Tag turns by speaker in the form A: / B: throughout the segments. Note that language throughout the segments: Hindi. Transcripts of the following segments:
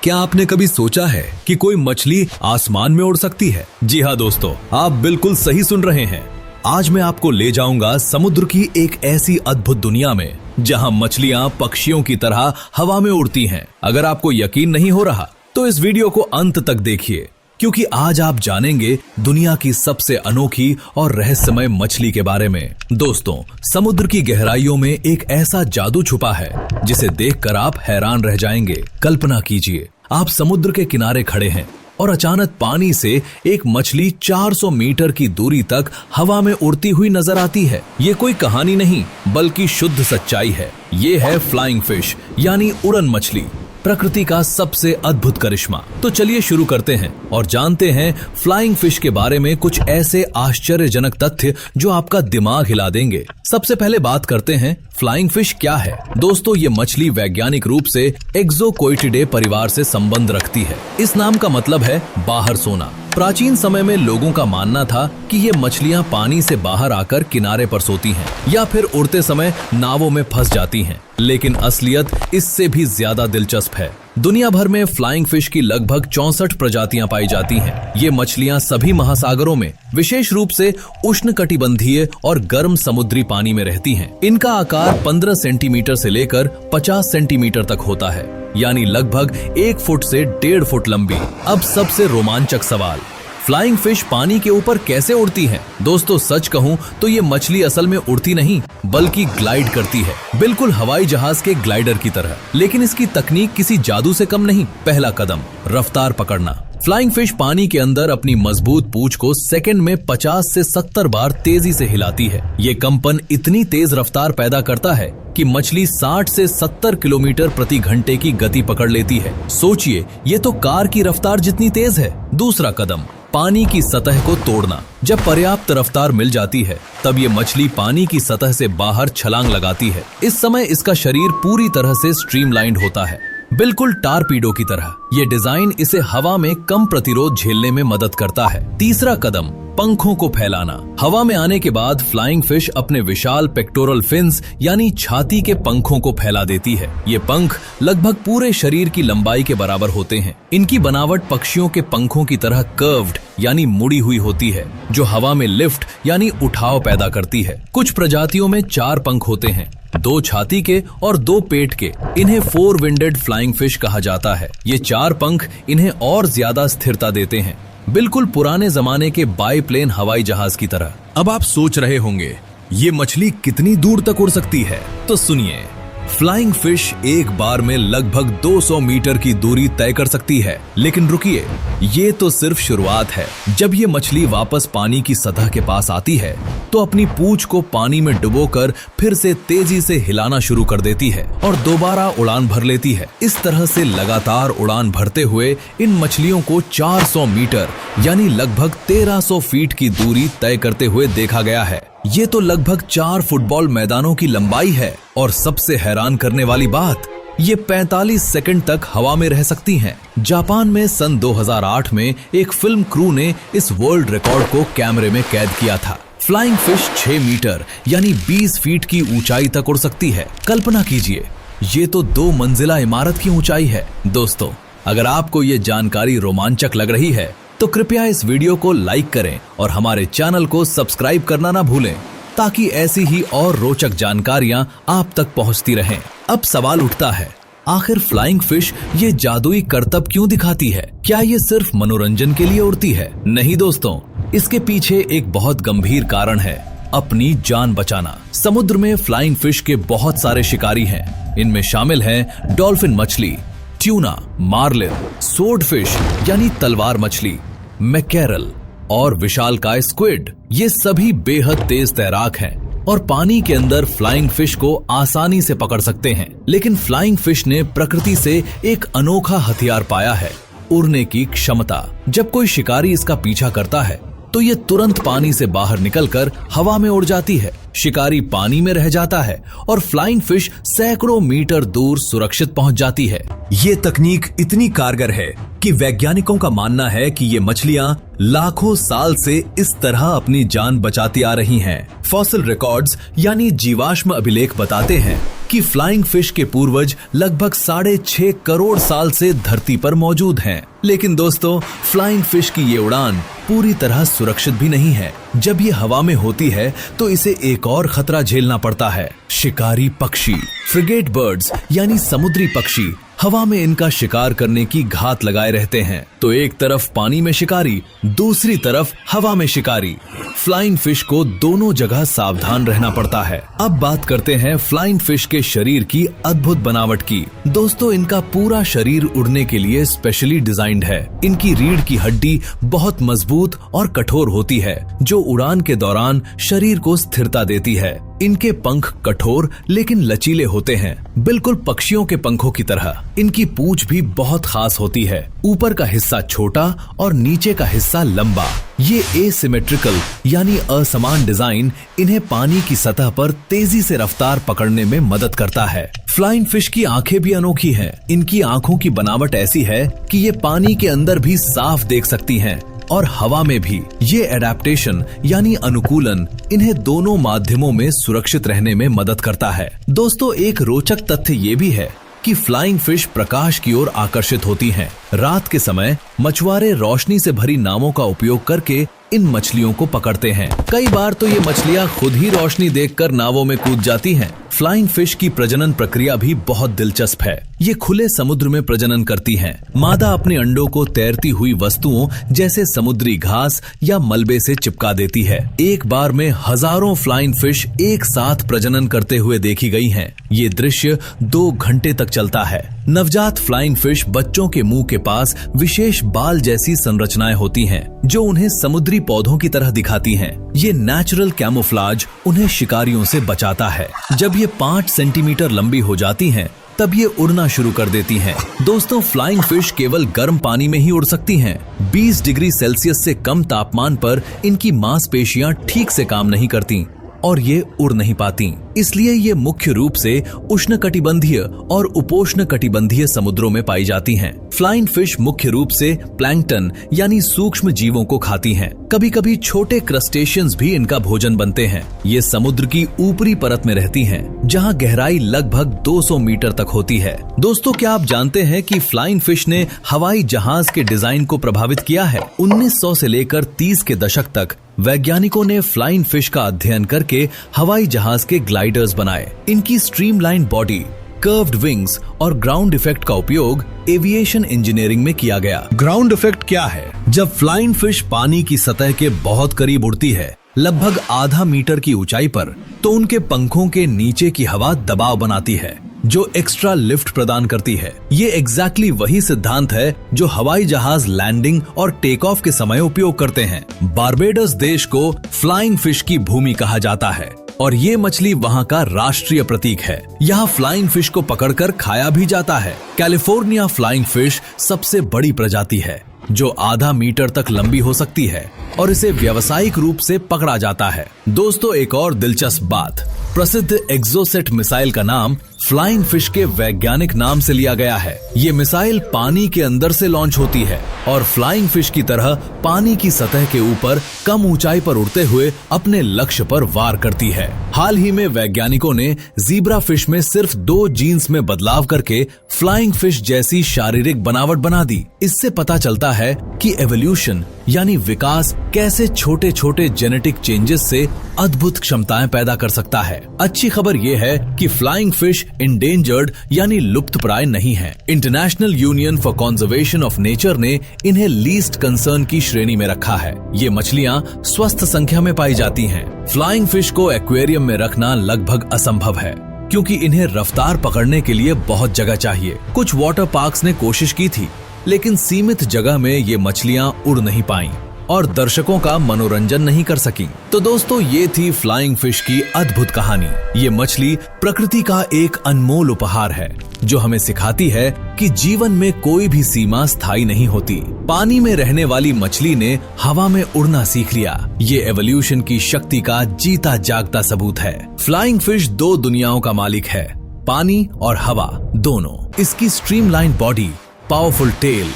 A: क्या आपने कभी सोचा है कि कोई मछली आसमान में उड़ सकती है? जी हाँ दोस्तों, आप बिल्कुल सही सुन रहे हैं। आज मैं आपको ले जाऊंगा समुद्र की एक ऐसी अद्भुत दुनिया में जहां मछलियां पक्षियों की तरह हवा में उड़ती हैं। अगर आपको यकीन नहीं हो रहा तो इस वीडियो को अंत तक देखिए, क्योंकि आज आप जानेंगे दुनिया की सबसे अनोखी और रहस्यमय मछली के बारे में। दोस्तों, समुद्र की गहराइयों में एक ऐसा जादू छुपा है जिसे देखकर आप हैरान रह जाएंगे। कल्पना कीजिए, आप समुद्र के किनारे खड़े हैं और अचानक पानी से एक मछली 400 मीटर की दूरी तक हवा में उड़ती हुई नजर आती है। ये कोई कहानी नहीं बल्कि शुद्ध सच्चाई है। ये है फ्लाइंग फिश यानी उड़न मछली, प्रकृति का सबसे अद्भुत करिश्मा। तो चलिए शुरू करते हैं और जानते हैं फ्लाइंग फिश के बारे में कुछ ऐसे आश्चर्यजनक तथ्य जो आपका दिमाग हिला देंगे। सबसे पहले बात करते हैं फ्लाइंग फिश क्या है। दोस्तों, ये मछली वैज्ञानिक रूप से एक्सोकोइटिडे परिवार से संबंध रखती है। इस नाम का मतलब है बाहर सोना। प्राचीन समय में लोगों का मानना था कि ये मछलियां पानी से बाहर आकर किनारे पर सोती हैं या फिर उड़ते समय नावों में फंस जाती हैं। लेकिन असलियत इससे भी ज्यादा दिलचस्प है। दुनिया भर में फ्लाइंग फिश की लगभग 64 प्रजातियां पाई जाती हैं। ये मछलियां सभी महासागरों में, विशेष रूप से उष्णकटिबंधीय और गर्म समुद्री पानी में रहती हैं। इनका आकार 15 सेंटीमीटर से लेकर 50 सेंटीमीटर तक होता है, यानी लगभग 1 फुट से 1.5 फुट लंबी। अब सबसे रोमांचक सवाल, फ्लाइंग फिश पानी के ऊपर कैसे उड़ती है? दोस्तों, सच कहूं तो ये मछली असल में उड़ती नहीं बल्कि ग्लाइड करती है, बिल्कुल हवाई जहाज के ग्लाइडर की तरह। लेकिन इसकी तकनीक किसी जादू से कम नहीं। पहला कदम, रफ्तार पकड़ना। फ्लाइंग फिश पानी के अंदर अपनी मजबूत पूंछ को सेकंड में 50 से 70 बार तेजी से हिलाती है। ये कंपन इतनी तेज रफ्तार पैदा करता है कि मछली 60 से 70 किलोमीटर प्रति घंटे की गति पकड़ लेती है। सोचिए, ये तो कार की रफ्तार जितनी तेज है। दूसरा कदम, पानी की सतह को तोड़ना। जब पर्याप्त रफ्तार मिल जाती है तब ये मछली पानी की सतह से बाहर छलांग लगाती है। इस समय इसका शरीर पूरी तरह से स्ट्रीमलाइंड होता है, बिल्कुल टारपीडो की तरह। ये डिजाइन इसे हवा में कम प्रतिरोध झेलने में मदद करता है। तीसरा कदम, पंखों को फैलाना। हवा में आने के बाद फ्लाइंग फिश अपने विशाल पेक्टोरल फिन्स यानी छाती के पंखों को फैला देती है। ये पंख लगभग पूरे शरीर की लंबाई के बराबर होते हैं। इनकी बनावट पक्षियों के पंखों की तरह कर्व्ड यानी मुड़ी हुई होती है, जो हवा में लिफ्ट यानी उठाव पैदा करती है। कुछ प्रजातियों में 4 पंख होते हैं, 2 छाती के और 2 पेट के। इन्हें 4 विंडेड फ्लाइंग फिश कहा जाता है। ये 4 पंख इन्हें और ज्यादा स्थिरता देते हैं, बिल्कुल पुराने जमाने के बाईप्लेन हवाई जहाज की तरह। अब आप सोच रहे होंगे, ये मछली कितनी दूर तक उड़ सकती है? तो सुनिए, फ्लाइंग फिश एक बार में लगभग 200 मीटर की दूरी तय कर सकती है। लेकिन रुकिए, ये तो सिर्फ शुरुआत है। जब ये मछली वापस पानी की सतह के पास आती है तो अपनी पूंछ को पानी में डुबोकर फिर से तेजी से हिलाना शुरू कर देती है और दोबारा उड़ान भर लेती है। इस तरह से लगातार उड़ान भरते हुए इन मछलियों को 400 मीटर यानी लगभग 1300 फीट की दूरी तय करते हुए देखा गया है। ये तो लगभग 4 फुटबॉल मैदानों की लंबाई है। और सबसे हैरान करने वाली बात, ये 45 सेकंड तक हवा में रह सकती हैं। जापान में सन 2008 में एक फिल्म क्रू ने इस वर्ल्ड रिकॉर्ड को कैमरे में कैद किया था। फ्लाइंग फिश 6 मीटर यानी 20 फीट की ऊंचाई तक उड़ सकती है। कल्पना कीजिए, ये तो 2 मंजिला इमारत की ऊंचाई है। दोस्तों, अगर आपको ये जानकारी रोमांचक लग रही है तो कृपया इस वीडियो को लाइक करें और हमारे चैनल को सब्सक्राइब करना ना भूलें, ताकि ऐसी ही और रोचक जानकारियां आप तक पहुंचती रहें। अब सवाल उठता है, आखिर फ्लाइंग फिश ये जादुई करतब क्यों दिखाती है? क्या ये सिर्फ मनोरंजन के लिए उड़ती है? नहीं दोस्तों, इसके पीछे एक बहुत गंभीर कारण है, अपनी जान बचाना। समुद्र में फ्लाइंग फिश के बहुत सारे शिकारी हैं। इनमें शामिल हैं डॉल्फिन मछली, ट्यूना, मार्लिन, स्वॉर्ड फिश यानी तलवार मछली, मैकेरल और विशालकाय स्क्विड। ये सभी बेहद तेज तैराक हैं और पानी के अंदर फ्लाइंग फिश को आसानी से पकड़ सकते हैं। लेकिन फ्लाइंग फिश ने प्रकृति से एक अनोखा हथियार पाया है, उड़ने की क्षमता। जब कोई शिकारी इसका पीछा करता है तो ये तुरंत पानी से बाहर निकलकर हवा में उड़ जाती है। शिकारी पानी में रह जाता है और फ्लाइंग फिश सैकड़ों मीटर दूर सुरक्षित पहुंच जाती है। ये तकनीक इतनी कारगर है कि वैज्ञानिकों का मानना है कि ये मछलियां लाखों साल से इस तरह अपनी जान बचाती आ रही हैं। फॉसिल रिकॉर्ड्स यानी जीवाश्म अभिलेख बताते हैं कि फ्लाइंग फिश के पूर्वज लगभग 6.5 करोड़ साल से धरती पर मौजूद हैं। लेकिन दोस्तों, फ्लाइंग फिश की ये उड़ान पूरी तरह सुरक्षित भी नहीं है। जब ये हवा में होती है तो इसे एक और खतरा झेलना पड़ता है, शिकारी पक्षी। फ्रिगेट बर्ड्स यानी समुद्री पक्षी हवा में इनका शिकार करने की घात लगाए रहते हैं। तो एक तरफ पानी में शिकारी, दूसरी तरफ हवा में शिकारी। फ्लाइंग फिश को दोनों जगह सावधान रहना पड़ता है। अब बात करते हैं फ्लाइंग फिश के शरीर की अद्भुत बनावट की। दोस्तों, इनका पूरा शरीर उड़ने के लिए स्पेशली डिजाइंड है। इनकी रीढ़ की हड्डी बहुत मजबूत और कठोर होती है, जो उड़ान के दौरान शरीर को स्थिरता देती है। इनके पंख कठोर लेकिन लचीले होते हैं, बिल्कुल पक्षियों के पंखों की तरह। इनकी पूंछ भी बहुत खास होती है, ऊपर का हिस्सा छोटा और नीचे का हिस्सा लंबा। ये एसिमेट्रिकल यानी असमान डिजाइन इन्हें पानी की सतह पर तेजी से रफ्तार पकड़ने में मदद करता है। फ्लाइंग फिश की आंखें भी अनोखी हैं। इनकी आंखों की बनावट ऐसी है कि ये पानी के अंदर भी साफ देख सकती हैं और हवा में भी। ये एडेप्टेशन यानी अनुकूलन इन्हें दोनों माध्यमों में सुरक्षित रहने में मदद करता है। दोस्तों, एक रोचक तथ्य ये भी है कि फ्लाइंग फिश प्रकाश की ओर आकर्षित होती हैं। रात के समय मछुआरे रोशनी से भरी नावों का उपयोग करके इन मछलियों को पकड़ते हैं। कई बार तो ये मछलियां खुद ही रोशनी देखकर नावों में कूद जाती हैं। फ्लाइंग फिश की प्रजनन प्रक्रिया भी बहुत दिलचस्प है। ये खुले समुद्र में प्रजनन करती हैं। मादा अपने अंडों को तैरती हुई वस्तुओं जैसे समुद्री घास या मलबे से चिपका देती है। एक बार में हजारों फ्लाइंग फिश एक साथ प्रजनन करते हुए देखी गई हैं। ये दृश्य 2 घंटे तक चलता है। नवजात फ्लाइंग फिश बच्चों के मुंह के पास विशेष बाल जैसी संरचनाएं होती हैं, जो उन्हें समुद्री पौधों की तरह दिखाती हैं। ये नेचुरल कैमोफ्लाज उन्हें शिकारियों से बचाता है। जब ये 5 सेंटीमीटर लंबी हो जाती हैं, तब ये उड़ना शुरू कर देती हैं। दोस्तों, फ्लाइंग फिश केवल गर्म पानी में ही उड़ सकती हैं। 20 डिग्री सेल्सियस से कम तापमान पर इनकी मांसपेशियां ठीक से काम नहीं करती और ये उड़ नहीं पाती। इसलिए ये मुख्य रूप से उष्णकटिबंधीय और उपोष्णकटिबंधीय समुद्रों में पाई जाती हैं। फ्लाइंग फिश मुख्य रूप से प्लैंकटन यानी सूक्ष्म जीवों को खाती हैं। कभी कभी छोटे क्रस्टेशियंस भी इनका भोजन बनते हैं। ये समुद्र की ऊपरी परत में रहती हैं, जहां गहराई लगभग 200 मीटर तक होती है। दोस्तों, क्या आप जानते हैं कि फ्लाइंग फिश ने हवाई जहाज के डिजाइन को प्रभावित किया है? 1900 से लेकर 30 के दशक तक वैज्ञानिकों ने फ्लाइंग फिश का अध्ययन करके हवाई जहाज के ग्लाइडर्स बनाए। इनकी स्ट्रीमलाइन बॉडी, कर्व्ड विंग्स और ग्राउंड इफेक्ट का उपयोग एविएशन इंजीनियरिंग में किया गया। ग्राउंड इफेक्ट क्या है? जब फ्लाइंग फिश पानी की सतह के बहुत करीब उड़ती है, लगभग आधा मीटर की ऊंचाई पर, तो उनके पंखों के नीचे की हवा दबाव बनाती है, जो एक्स्ट्रा लिफ्ट प्रदान करती है। ये एग्जैक्टली वही सिद्धांत है जो हवाई जहाज लैंडिंग और टेक ऑफ के समय उपयोग करते हैं। बारबेडस देश को फ्लाइंग फिश की भूमि कहा जाता है और ये मछली वहाँ का राष्ट्रीय प्रतीक है। यहाँ फ्लाइंग फिश को पकड़कर खाया भी जाता है। कैलिफोर्निया फ्लाइंग फिश सबसे बड़ी प्रजाति है, जो आधा मीटर तक लंबी हो सकती है और इसे व्यावसायिक रूप से पकड़ा जाता है। दोस्तों, एक और दिलचस्प बात, प्रसिद्ध एक्सोसेट मिसाइल का नाम फ्लाइंग फिश के वैज्ञानिक नाम से लिया गया है। ये मिसाइल पानी के अंदर से लॉन्च होती है और फ्लाइंग फिश की तरह पानी की सतह के ऊपर कम ऊंचाई पर उड़ते हुए अपने लक्ष्य पर वार करती है। हाल ही में वैज्ञानिकों ने ज़ीब्रा फिश में सिर्फ 2 जीन्स में बदलाव करके फ्लाइंग फिश जैसी शारीरिक बनावट बना दी। इससे पता चलता है कि एवोल्यूशन यानी विकास कैसे छोटे छोटे जेनेटिक चेंजेस से अद्भुत क्षमताएं पैदा कर सकता है। अच्छी खबर यह है कि फ्लाइंग फिश इंडेंजर्ड यानी लुप्तप्राय नहीं है। International union for conservation of nature ने इन्हें लीस्ट कंसर्न की श्रेणी में रखा है। ये मछलियां स्वस्थ संख्या में पाई जाती हैं। फ्लाइंग फिश को एक्वेरियम में रखना लगभग असंभव है, क्योंकि इन्हें रफ्तार पकड़ने के लिए बहुत जगह चाहिए। कुछ वाटर पार्क्स ने कोशिश की थी, लेकिन सीमित जगह में ये मछलियां उड़ नहीं पाईं और दर्शकों का मनोरंजन नहीं कर सकी। तो दोस्तों, ये थी फ्लाइंग फिश की अद्भुत कहानी। ये मछली प्रकृति का एक अनमोल उपहार है, जो हमें सिखाती है कि जीवन में कोई भी सीमा स्थायी नहीं होती। पानी में रहने वाली मछली ने हवा में उड़ना सीख लिया। ये एवोल्यूशन की शक्ति का जीता जागता सबूत है। फ्लाइंग फिश 2 दुनियाओं का मालिक है, पानी और हवा दोनों। इसकी streamline body, powerful tail,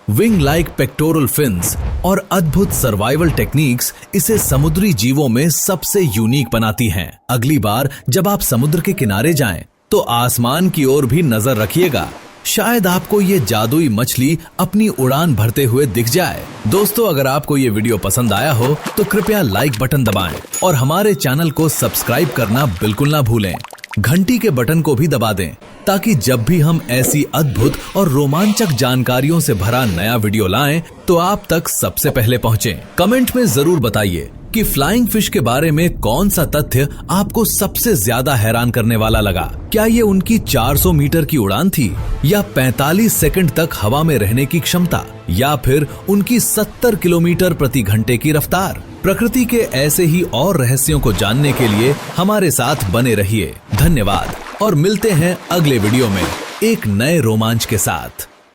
A: wing like pectoral fins और अद्भुत सर्वाइवल टेक्निक्स इसे समुद्री जीवों में सबसे यूनिक बनाती हैं। अगली बार जब आप समुद्र के किनारे जाएं, तो आसमान की ओर भी नजर रखिएगा। शायद आपको ये जादुई मछली अपनी उड़ान भरते हुए दिख जाए। दोस्तों, अगर आपको ये वीडियो पसंद आया हो तो कृपया लाइक बटन दबाएं और हमारे चैनल को सब्सक्राइब करना बिल्कुल ना भूलें। घंटी के बटन को भी दबा दें ताकि जब भी हम ऐसी अद्भुत और रोमांचक जानकारियों से भरा नया वीडियो लाएं तो आप तक सबसे पहले पहुंचे। कमेंट में जरूर बताइए कि फ्लाइंग फिश के बारे में कौन सा तथ्य आपको सबसे ज्यादा हैरान करने वाला लगा। क्या ये उनकी 400 मीटर की उड़ान थी, या 45 सेकंड तक हवा में रहने की क्षमता, या फिर उनकी 70 किलोमीटर प्रति घंटे की रफ्तार। प्रकृति के ऐसे ही और रहस्यों को जानने के लिए हमारे साथ बने रहिए। धन्यवाद और मिलते हैं अगले वीडियो में एक नए रोमांच के साथ।